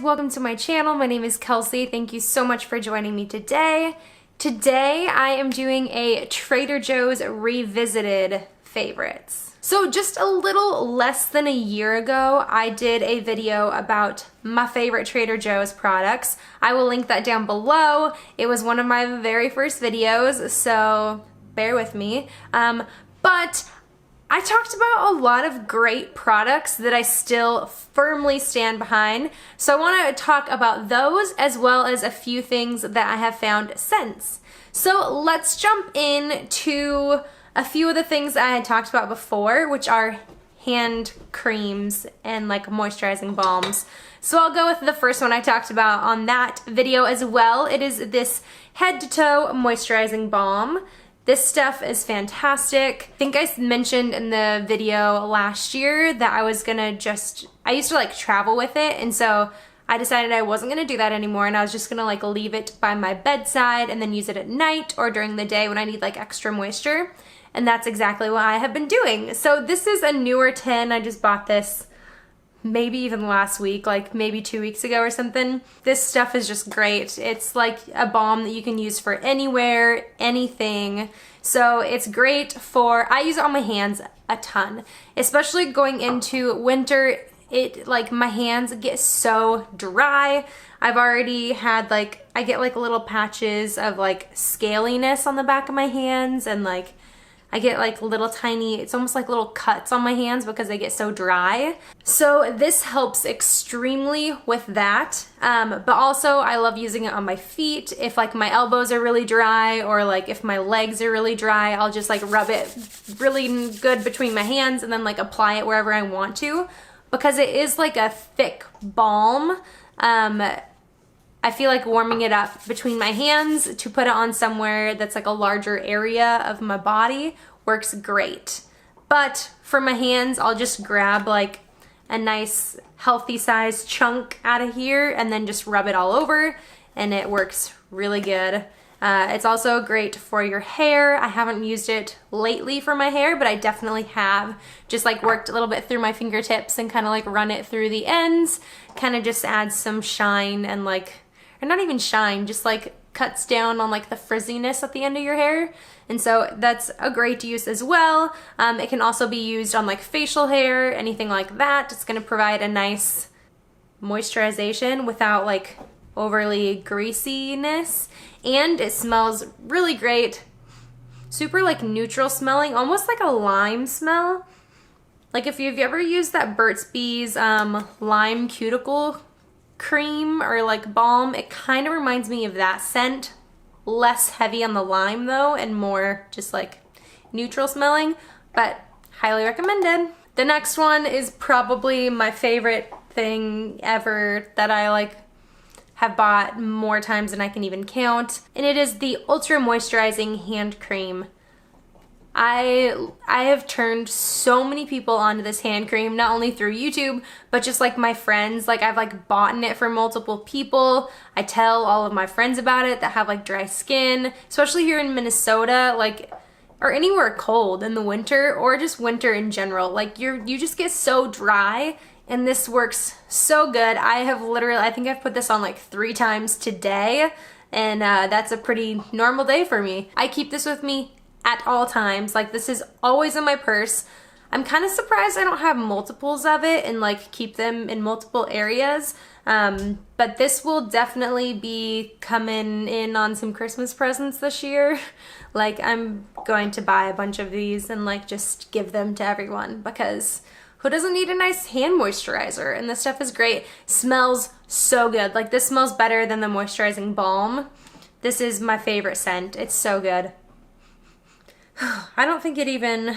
Welcome to my channel. My name is Kelsey. Thank you so much for joining me today. Today I am doing a Trader Joe's Revisited Favorites. So just a little less than a year ago, I did a video about my favorite Trader Joe's products. I will link that down below. It was one of my very first videos, so bear with me. But I talked about a lot of great products that I still firmly stand behind, so I want to talk about those as well as a few things that I have found since. So let's jump into a few of the things I had talked about before, which are hand creams and like moisturizing balms. So I'll go with the first one I talked about on that video as well. It is this head to toe moisturizing balm. This stuff is fantastic. I think I mentioned in the video last year that I was gonna I used to like travel with it, and so I decided I wasn't gonna do that anymore, and I was just gonna like leave it by my bedside and then use it at night or during the day when I need like extra moisture. And that's exactly what I have been doing. So this is a newer 10. I just bought this maybe even last week, like maybe 2 weeks ago or something. This stuff is just great. It's like a balm that you can use for anywhere, anything. So it's great for, I use it on my hands a ton, especially going into winter. Like my hands get so dry. I've already had like, I get like little patches of like scaliness on the back of my hands, and like I get like little tiny, it's almost like little cuts on my hands because they get so dry. So this helps extremely with that. But also I love using it on my feet. If like my elbows are really dry, or like if my legs are really dry, I'll just like rub it really good between my hands and then like apply it wherever I want to, because it is like a thick balm. I feel like warming it up between my hands to put it on somewhere that's like a larger area of my body works great. But for my hands, I'll just grab like a nice healthy sized chunk out of here and then just rub it all over, and it works really good. It's also great for your hair. I haven't used it lately for my hair, but I definitely have just like worked a little bit through my fingertips and kind of like run it through the ends. Kind of just adds some shine and like, or not even shine, just like cuts down on like the frizziness at the end of your hair. And so that's a great use as well. It can also be used on like facial hair, anything like that. It's gonna provide a nice moisturization without like overly greasiness. And it smells really great. Super like neutral smelling, almost like a lime smell. Like if you've ever used that Burt's Bees lime cuticle cream or like balm, it kind of reminds me of that scent. Less heavy on the lime though, and more just like neutral smelling, but highly recommended. The next one is probably my favorite thing ever that I like have bought more times than I can even count, and it is the Ultra Moisturizing Hand Cream. I have turned so many people onto this hand cream, not only through YouTube, but just like my friends. Like I've like bought it for multiple people. I tell all of my friends about it that have like dry skin, especially here in Minnesota, like, or anywhere cold in the winter, or just winter in general. Like you just get so dry, and this works so good. I have literally, I think I've put this on like 3 times today, and that's a pretty normal day for me. I keep this with me at all times. Like this is always in my purse. I'm kind of surprised I don't have multiples of it and like keep them in multiple areas. But this will definitely be coming in on some Christmas presents this year. Like I'm going to buy a bunch of these and like just give them to everyone, because who doesn't need a nice hand moisturizer? And this stuff is great. Smells so good. Like this smells better than the moisturizing balm. This is my favorite scent. It's so good. I don't think it even,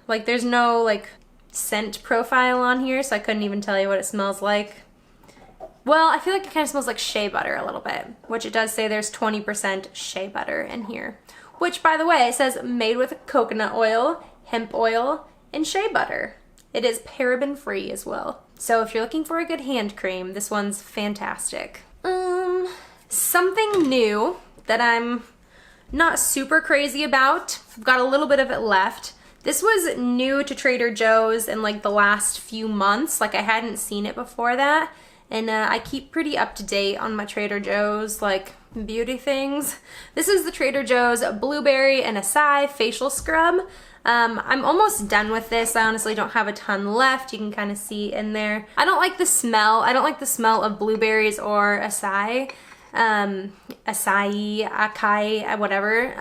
like there's no like scent profile on here, so I couldn't even tell you what it smells like. Well, I feel like it kind of smells like shea butter a little bit, which it does say there's 20% shea butter in here. Which, by the way, it says made with coconut oil, hemp oil, and shea butter. It is paraben free as well. So if you're looking for a good hand cream, this one's fantastic. Something new that I'm not super crazy about. I've got a little bit of it left. This was new to Trader Joe's in like the last few months. Like I hadn't seen it before that. and I keep pretty up to date on my Trader Joe's like beauty things. This is the Trader Joe's Blueberry and Acai Facial Scrub. I'm almost done with this. I honestly don't have a ton left. You can kind of see in there. I don't like the smell. I don't like the smell of blueberries or acai. Acai, whatever.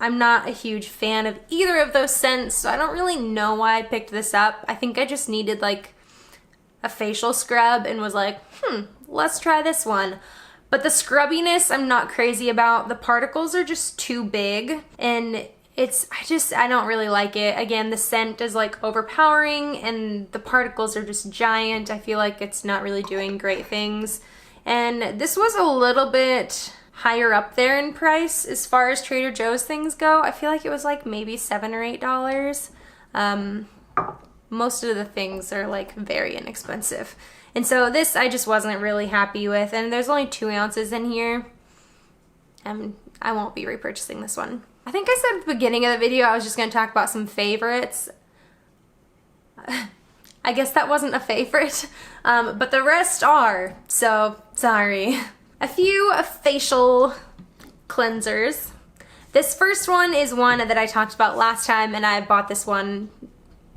I'm not a huge fan of either of those scents, so I don't really know why I picked this up. I think I just needed like a facial scrub and was like, let's try this one. But the scrubbiness I'm not crazy about. The particles are just too big, and I don't really like it. Again, the scent is like overpowering and the particles are just giant. I feel like it's not really doing great things. And this was a little bit higher up there in price as far as Trader Joe's things go. I feel like it was like maybe $7 or $8. Most of the things are like very inexpensive. And so this I just wasn't really happy with. And there's only 2 ounces in here. I won't be repurchasing this one. I think I said at the beginning of the video I was just going to talk about some favorites. I guess that wasn't a favorite, but the rest are, so sorry. A few facial cleansers. This first one is one that I talked about last time, and I bought this one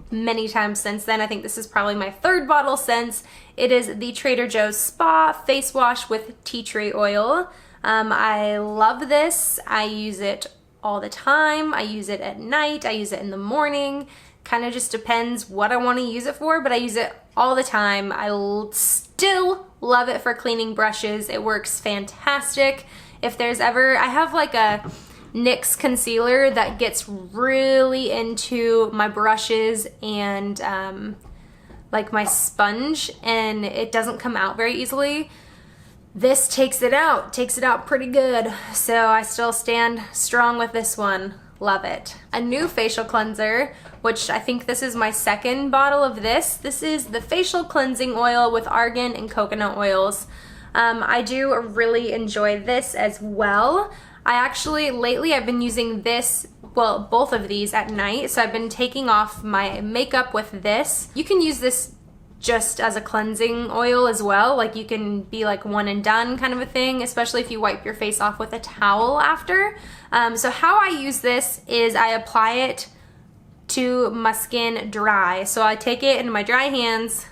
many times since then. I think this is probably my 3rd bottle since. It is the Trader Joe's Spa Face Wash with Tea Tree Oil. I love this. I use it all the time. I use it at night. I use it in the morning. Kind of just depends what I want to use it for, but I use it all the time. I still love it for cleaning brushes. It works fantastic. If there's ever, I have like a NYX concealer that gets really into my brushes and like my sponge, and it doesn't come out very easily. This takes it out pretty good. So I still stand strong with this one. Love it. A new facial cleanser, which I think this is my 2nd bottle of this. This is the facial cleansing oil with argan and coconut oils. I do really enjoy this as well. Lately I've been using this, well, both of these at night. So I've been taking off my makeup with this. You can use this just as a cleansing oil as well. Like you can be like one and done kind of a thing, especially if you wipe your face off with a towel after. So how I use this is I apply it to my skin dry. So I take it into my dry hands,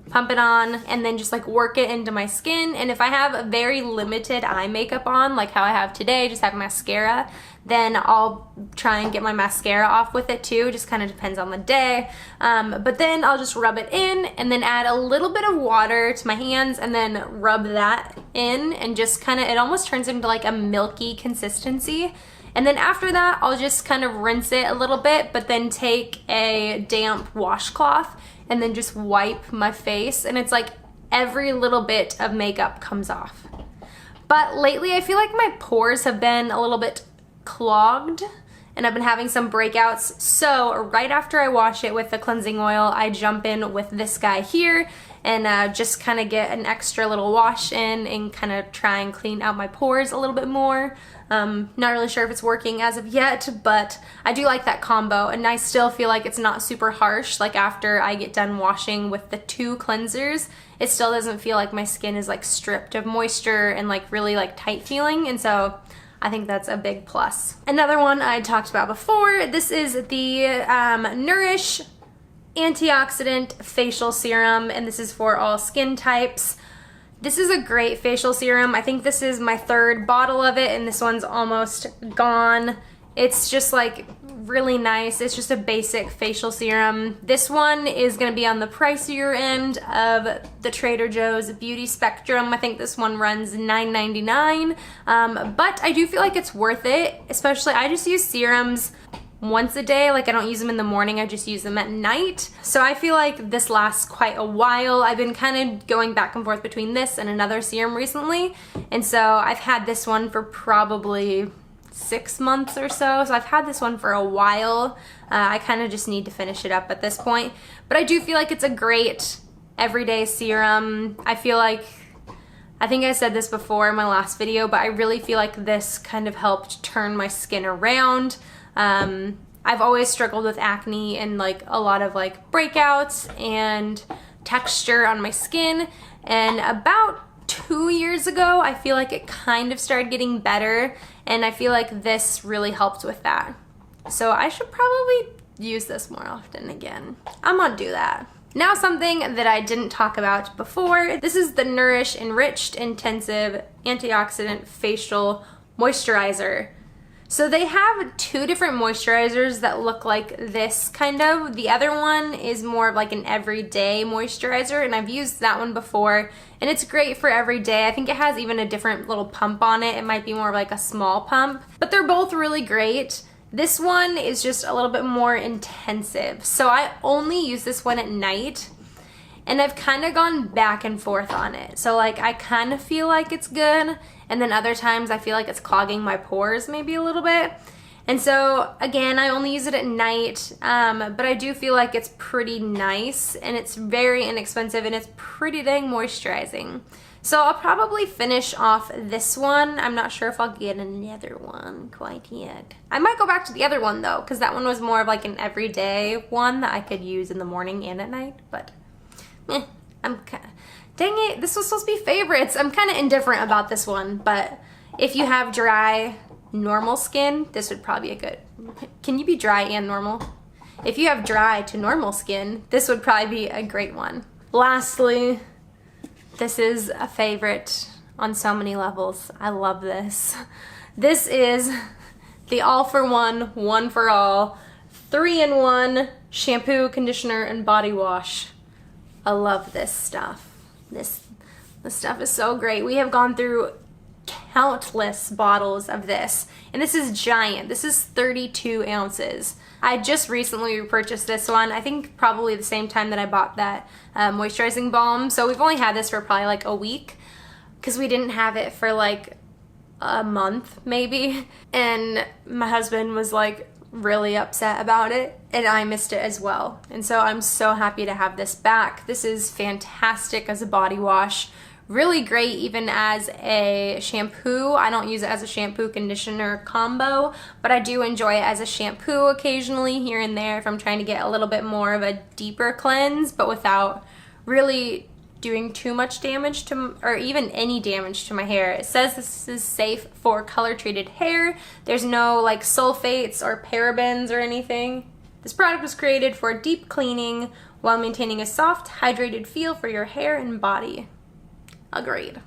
pump it on, and then just like work it into my skin. And if I have a very limited eye makeup on, like how I have today, just have mascara, then I'll try and get my mascara off with it too. Just kind of depends on the day. But then I'll just rub it in and then add a little bit of water to my hands and then rub that in, and just kind of, it almost turns into like a milky consistency. And then after that, I'll just kind of rinse it a little bit, but then take a damp washcloth and then just wipe my face. And it's like every little bit of makeup comes off. But lately I feel like my pores have been a little bit clogged and I've been having some breakouts. So right after I wash it with the cleansing oil, I jump in with this guy here and just kind of get an extra little wash in and kind of try and clean out my pores a little bit more. Not really sure if it's working as of yet, but I do like that combo, and I still feel like it's not super harsh. Like after I get done washing with the 2 cleansers, it still doesn't feel like my skin is like stripped of moisture and like really like tight feeling, and so I think that's a big plus. Another one I talked about before, this is the Nourish Antioxidant Facial Serum, and this is for all skin types. This is a great facial serum. I think this is my 3rd bottle of it, and this one's almost gone. It's just like really nice. It's just a basic facial serum. This one is gonna be on the pricier end of the Trader Joe's Beauty Spectrum. I think this one runs $9.99, but I do feel like it's worth it. Especially, I just use serums once a day. Like I don't use them in the morning, I just use them at night. So I feel like this lasts quite a while. I've been kind of going back and forth between this and another serum recently, and so I've had this one for probably 6 months or so. So I've had this one for a while. I kind of just need to finish it up at this point, but I do feel like it's a great everyday serum. I feel like, I think I said this before in my last video, but I really feel like this kind of helped turn my skin around. I've always struggled with acne and like a lot of like breakouts and texture on my skin, and about 2 years ago, I feel like it kind of started getting better, and I feel like this really helped with that. So I should probably use this more often again. I'm gonna do that. Now something that I didn't talk about before. This is the Nourish Enriched Intensive Antioxidant Facial Moisturizer. So they have 2 different moisturizers that look like this kind of. The other one is more of like an everyday moisturizer, and I've used that one before, and it's great for every day. I think it has even a different little pump on it. It might be more of like a small pump, but they're both really great. This one is just a little bit more intensive. So I only use this one at night, and I've kind of gone back and forth on it. So like I kind of feel like it's good, and then other times I feel like it's clogging my pores maybe a little bit. And so again, I only use it at night, but I do feel like it's pretty nice, and it's very inexpensive, and it's pretty dang moisturizing. So I'll probably finish off this one. I'm not sure if I'll get another one quite yet. I might go back to the other one though, because that one was more of like an everyday one that I could use in the morning and at night, but I'm kind of, dang it, this was supposed to be favorites. I'm kind of indifferent about this one, but if you have dry, normal skin, this would probably be a good, can you be dry and normal? If you have dry to normal skin, this would probably be a great one. Lastly, this is a favorite on so many levels. I love this. This is the all-for-one, one-for-all, 3-in-1 shampoo, conditioner, and body wash. I love this stuff. This stuff is so great. We have gone through countless bottles of this, and this is giant. This is 32 ounces. I just recently repurchased this one, I think probably the same time that I bought that moisturizing balm. So we've only had this for probably like a week, because we didn't have it for like a month maybe. And my husband was like really upset about it, and I missed it as well. And so I'm so happy to have this back. This is fantastic as a body wash. Really great even as a shampoo. I don't use it as a shampoo conditioner combo, but I do enjoy it as a shampoo occasionally here and there if I'm trying to get a little bit more of a deeper cleanse, but without really doing too much damage to, or even any damage to my hair. It says this is safe for color treated hair. There's no like sulfates or parabens or anything. This product was created for deep cleaning while maintaining a soft, hydrated feel for your hair and body. Agreed.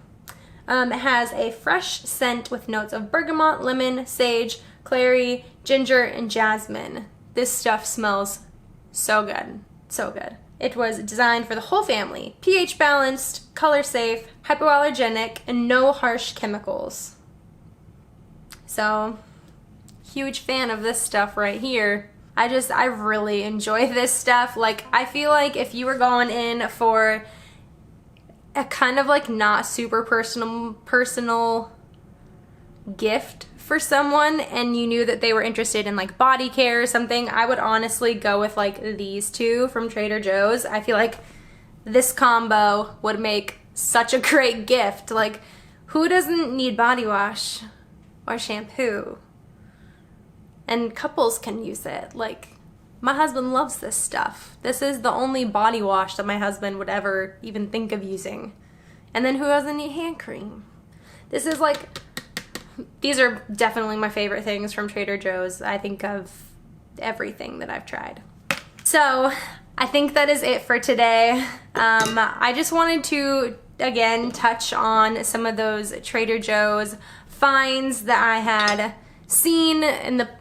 It has a fresh scent with notes of bergamot, lemon, sage, clary, ginger, and jasmine. This stuff smells so good. So good. It was designed for the whole family. pH balanced, color safe, hypoallergenic, and no harsh chemicals. So, huge fan of this stuff right here. I really enjoy this stuff. Like, I feel like if you were going in for a kind of like not super personal gift for someone, and you knew that they were interested in like Bodycare or something, I would honestly go with like these 2 from Trader Joe's. I feel like this combo would make such a great gift. Like, who doesn't need body wash or shampoo? And couples can use it. Like, my husband loves this stuff. This is the only body wash that my husband would ever even think of using. And then who doesn't need hand cream? This is like, these are definitely my favorite things from Trader Joe's. I think of everything that I've tried. So I think that is it for today. I just wanted to, again, touch on some of those Trader Joe's finds that I had seen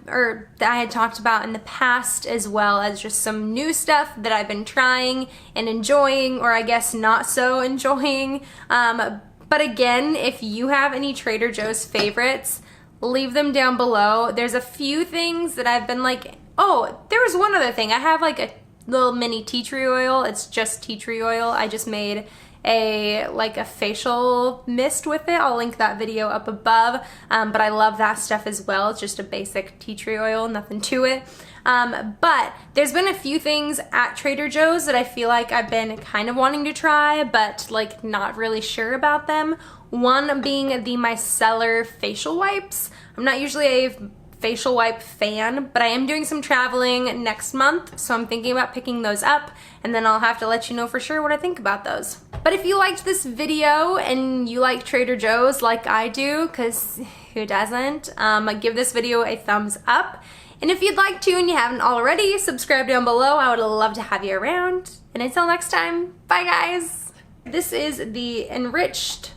or that I had talked about in the past, as well as just some new stuff that I've been trying and enjoying, or I guess not so enjoying. But again, if you have any Trader Joe's favorites, leave them down below. There's a few things that I've been like, oh, there was one other thing. I have like a little mini tea tree oil. It's just tea tree oil. I just made a facial mist with it. I'll link that video up above, but I love that stuff as well. It's just a basic tea tree oil, nothing to it. But there's been a few things at Trader Joe's that I feel like I've been kind of wanting to try, but like not really sure about them. One being the micellar facial wipes. I'm not usually a facial wipe fan, but I am doing some traveling next month, so I'm thinking about picking those up, and then I'll have to let you know for sure what I think about those. But if you liked this video and you like Trader Joe's like I do, because who doesn't, give this video a thumbs up. And if you'd like to and you haven't already, subscribe down below. I would love to have you around. And until next time, bye guys. This is the enriched,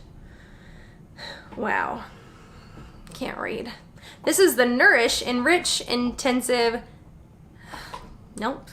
wow, can't read. This is the Nourish Enrich Intensive, nope.